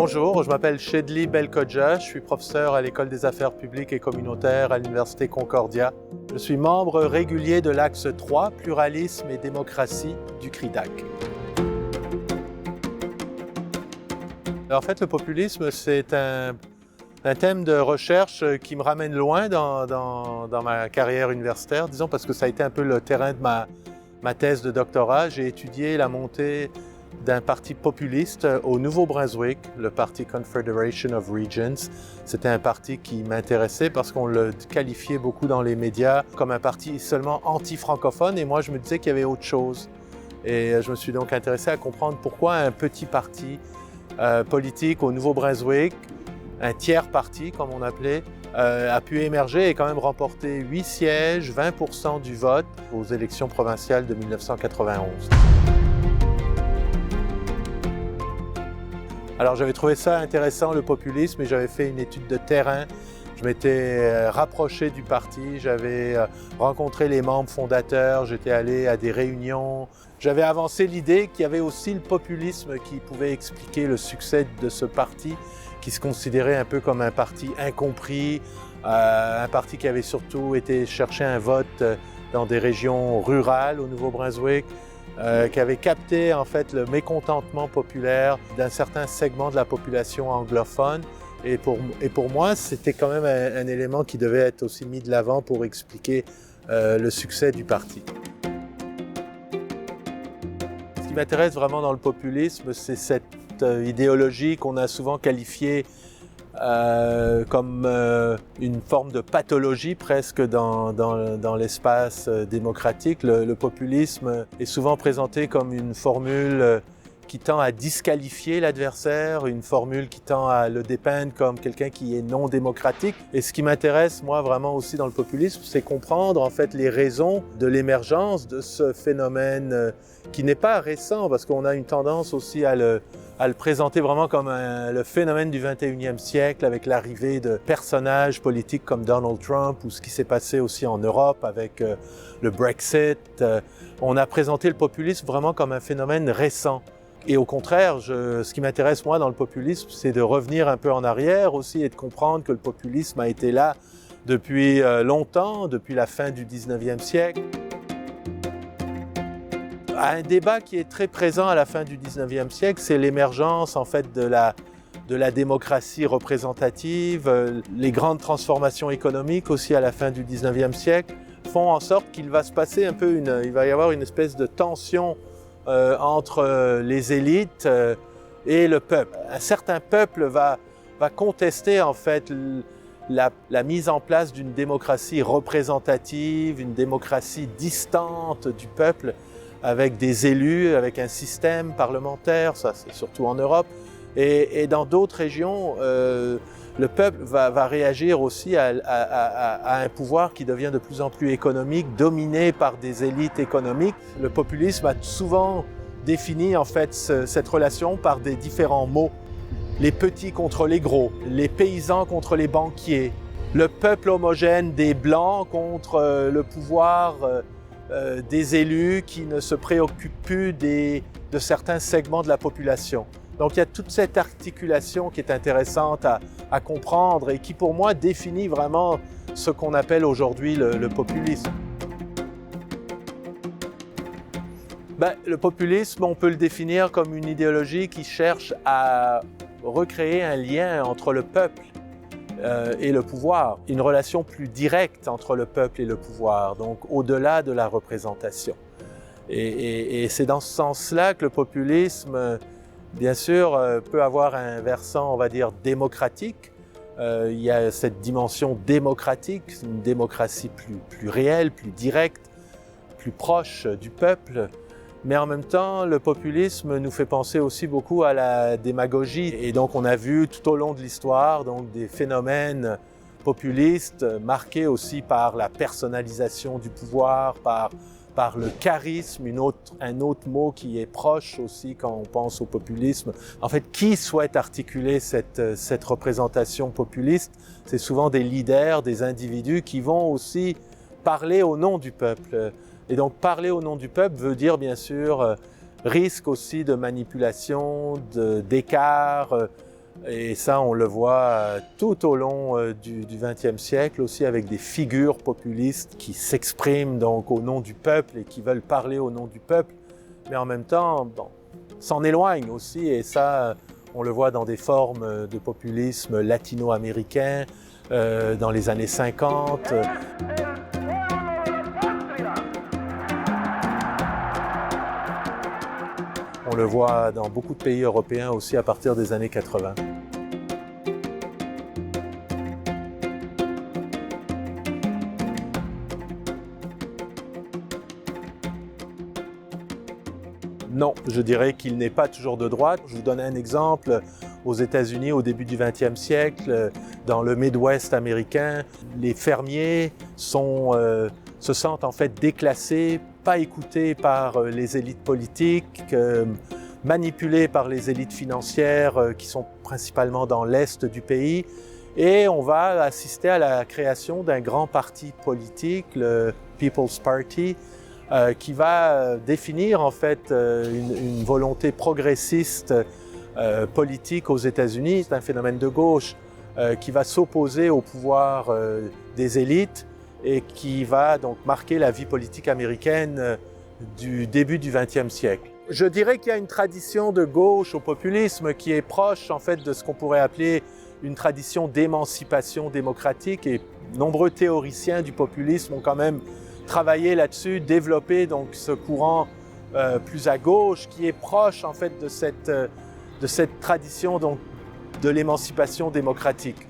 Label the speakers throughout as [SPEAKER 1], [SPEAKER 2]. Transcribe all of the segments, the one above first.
[SPEAKER 1] Bonjour, je m'appelle Shedly Belkodja, je suis professeur à l'École des affaires publiques et communautaires à l'Université Concordia. Je suis membre régulier de l'Axe 3, Pluralisme et démocratie du CRIDAC. En fait, le populisme, c'est un thème de recherche qui me ramène loin dans ma carrière universitaire, disons, parce que ça a été un peu le terrain de ma thèse de doctorat. J'ai étudié la montée d'un parti populiste au Nouveau-Brunswick, le parti Confederation of Regions. C'était un parti qui m'intéressait parce qu'on le qualifiait beaucoup dans les médias comme un parti seulement anti-francophone, et moi je me disais qu'il y avait autre chose. Et je me suis donc intéressé à comprendre pourquoi un petit parti politique au Nouveau-Brunswick, un tiers parti comme on appelait, a pu émerger et quand même remporter 8 sièges, 20% du vote aux élections provinciales de 1991. Alors j'avais trouvé ça intéressant, le populisme, et j'avais fait une étude de terrain. Je m'étais rapproché du parti, j'avais rencontré les membres fondateurs, j'étais allé à des réunions. J'avais avancé l'idée qu'il y avait aussi le populisme qui pouvait expliquer le succès de ce parti, qui se considérait un peu comme un parti incompris, un parti qui avait surtout été chercher un vote dans des régions rurales au Nouveau-Brunswick, qui avait capté en fait le mécontentement populaire d'un certain segment de la population anglophone. Et pour moi, c'était quand même un élément qui devait être aussi mis de l'avant pour expliquer le succès du parti. Ce qui m'intéresse vraiment dans le populisme, c'est cette idéologie qu'on a souvent qualifiée comme une forme de pathologie presque dans l'espace démocratique. Le populisme est souvent présenté comme une formule qui tend à disqualifier l'adversaire, une formule qui tend à le dépeindre comme quelqu'un qui est non démocratique. Et ce qui m'intéresse, moi, vraiment aussi dans le populisme, c'est comprendre en fait les raisons de l'émergence de ce phénomène qui n'est pas récent, parce qu'on a une tendance aussi à le présenter vraiment comme le phénomène du 21e siècle, avec l'arrivée de personnages politiques comme Donald Trump, ou ce qui s'est passé aussi en Europe avec le Brexit. On a présenté le populisme vraiment comme un phénomène récent. Et au contraire, ce qui m'intéresse moi dans le populisme, c'est de revenir un peu en arrière aussi et de comprendre que le populisme a été là depuis longtemps, depuis la fin du 19e siècle. Un débat qui est très présent à la fin du 19e siècle, c'est l'émergence en fait de la démocratie représentative. Les grandes transformations économiques aussi à la fin du 19e siècle font en sorte qu'il va se passer un peu il va y avoir une espèce de tension entre les élites et le peuple. Un certain peuple va contester en fait la mise en place d'une démocratie représentative, une démocratie distante du peuple, avec des élus, avec un système parlementaire, ça c'est surtout en Europe. Et dans d'autres régions, le peuple va réagir aussi à un pouvoir qui devient de plus en plus économique, dominé par des élites économiques. Le populisme a souvent défini en fait cette relation par des différents mots. Les petits contre les gros, les paysans contre les banquiers, le peuple homogène des blancs contre le pouvoir des élus qui ne se préoccupent plus de certains segments de la population. Donc il y a toute cette articulation qui est intéressante à comprendre et qui pour moi définit vraiment ce qu'on appelle aujourd'hui le populisme. Le populisme, on peut le définir comme une idéologie qui cherche à recréer un lien entre le peuple et le pouvoir, une relation plus directe entre le peuple et le pouvoir, donc au-delà de la représentation. Et c'est dans ce sens-là que le populisme, bien sûr, peut avoir un versant, on va dire, démocratique. Il y a cette dimension démocratique, une démocratie plus réelle, plus directe, plus proche du peuple. Mais en même temps, le populisme nous fait penser aussi beaucoup à la démagogie. Et donc on a vu tout au long de l'histoire des phénomènes populistes marqués aussi par la personnalisation du pouvoir, par le charisme, un autre mot qui est proche aussi quand on pense au populisme. En fait, qui souhaite articuler cette représentation populiste? C'est souvent des leaders, des individus qui vont aussi parler au nom du peuple. Et donc parler au nom du peuple veut dire bien sûr risque aussi de manipulation, d'écart, Et ça, on le voit tout au long du XXe siècle, aussi avec des figures populistes qui s'expriment donc au nom du peuple et qui veulent parler au nom du peuple, mais en même temps, s'en éloignent aussi. Et ça, on le voit dans des formes de populisme latino-américain dans les années 50. On le voit dans beaucoup de pays européens aussi à partir des années 80. Non, je dirais qu'il n'est pas toujours de droite. Je vous donne un exemple. Aux États-Unis, au début du XXe siècle, dans le Midwest américain, les fermiers se sentent en fait déclassés, pas écoutés par les élites politiques, manipulés par les élites financières qui sont principalement dans l'est du pays. Et on va assister à la création d'un grand parti politique, le People's Party, qui va définir en fait une volonté progressiste politique aux États-Unis. C'est un phénomène de gauche qui va s'opposer au pouvoir des élites et qui va donc marquer la vie politique américaine du début du XXe siècle. Je dirais qu'il y a une tradition de gauche au populisme qui est proche en fait de ce qu'on pourrait appeler une tradition d'émancipation démocratique, et nombreux théoriciens du populisme ont quand même travaillé là-dessus, développé donc ce courant plus à gauche qui est proche en fait de cette tradition donc de l'émancipation démocratique.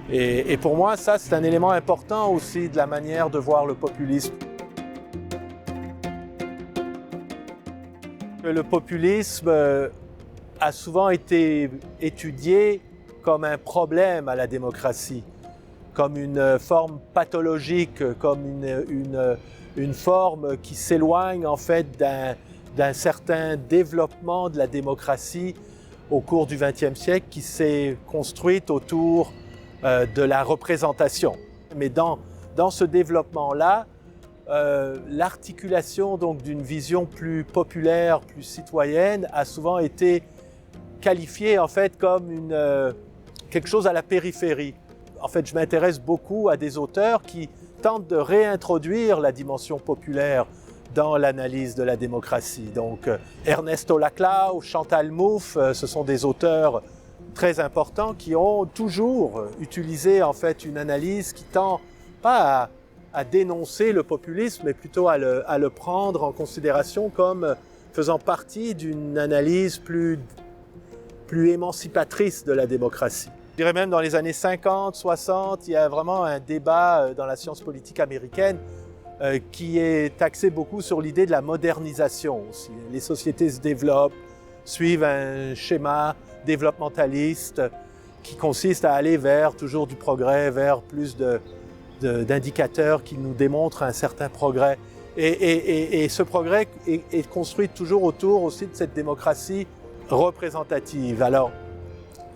[SPEAKER 1] Et pour moi, ça c'est un élément important aussi de la manière de voir le populisme. Le populisme a souvent été étudié comme un problème à la démocratie, comme une forme pathologique, comme une forme qui s'éloigne en fait d'un certain développement de la démocratie au cours du XXe siècle qui s'est construite autour de la représentation. Mais dans ce développement-là, l'articulation donc d'une vision plus populaire, plus citoyenne, a souvent été qualifiée en fait comme quelque chose à la périphérie. En fait, je m'intéresse beaucoup à des auteurs qui tentent de réintroduire la dimension populaire dans l'analyse de la démocratie. Donc, Ernesto Laclau, Chantal Mouffe, ce sont des auteurs très importants qui ont toujours utilisé en fait une analyse qui tend pas à dénoncer le populisme, mais plutôt à le prendre en considération comme faisant partie d'une analyse plus émancipatrice de la démocratie. Je dirais même dans les années 50, 60, il y a vraiment un débat dans la science politique américaine qui est axé beaucoup sur l'idée de la modernisation aussi. Les sociétés se développent, suivent un schéma développementaliste qui consiste à aller vers toujours du progrès, vers plus d'indicateurs qui nous démontrent un certain progrès. Et ce progrès est construit toujours autour aussi de cette démocratie représentative. Alors,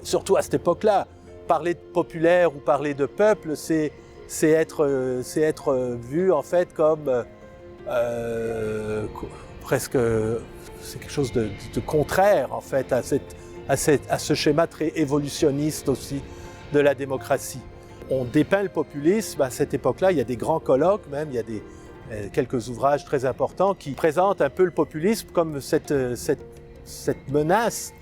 [SPEAKER 1] surtout à cette époque-là, parler de populaire ou parler de peuple, c'est être vu en fait comme presque, c'est quelque chose de contraire en fait à ce schéma très évolutionniste aussi de la démocratie. On dépeint le populisme à cette époque-là, il y a des grands colloques même, il y a quelques ouvrages très importants qui présentent un peu le populisme comme cette menace,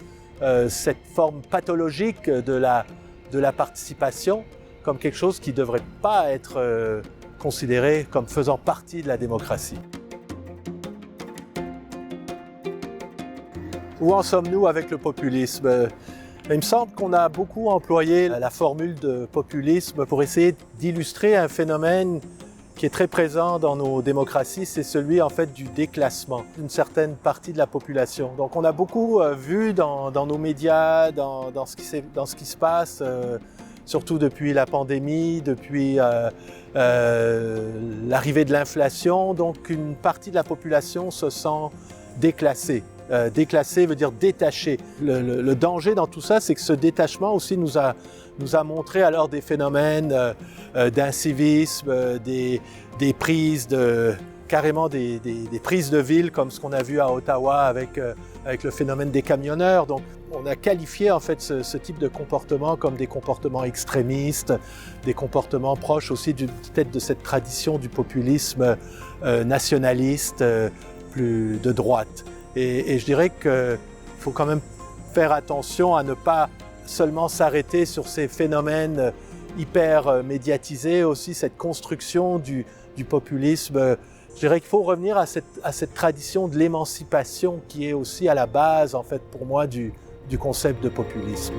[SPEAKER 1] cette forme pathologique de la participation, comme quelque chose qui ne devrait pas être considéré comme faisant partie de la démocratie. Où en sommes-nous avec le populisme ? Il me semble qu'on a beaucoup employé la formule de populisme pour essayer d'illustrer un phénomène qui est très présent dans nos démocraties, c'est celui en fait du déclassement d'une certaine partie de la population. Donc on a beaucoup vu dans nos médias, dans ce qui se passe, surtout depuis la pandémie, depuis l'arrivée de l'inflation, donc une partie de la population se sent déclassée. Déclassé veut dire détaché. Le danger dans tout ça, c'est que ce détachement aussi nous a montré des phénomènes d'incivisme, des prises de carrément des prises de ville comme ce qu'on a vu à Ottawa avec le phénomène des camionneurs. Donc on a qualifié en fait ce type de comportement comme des comportements extrémistes, des comportements proches aussi peut-être de cette tradition du populisme nationaliste plus de droite. Et je dirais qu'il faut quand même faire attention à ne pas seulement s'arrêter sur ces phénomènes hyper médiatisés, aussi cette construction du populisme. Je dirais qu'il faut revenir à cette tradition de l'émancipation qui est aussi à la base, en fait, pour moi, du concept de populisme.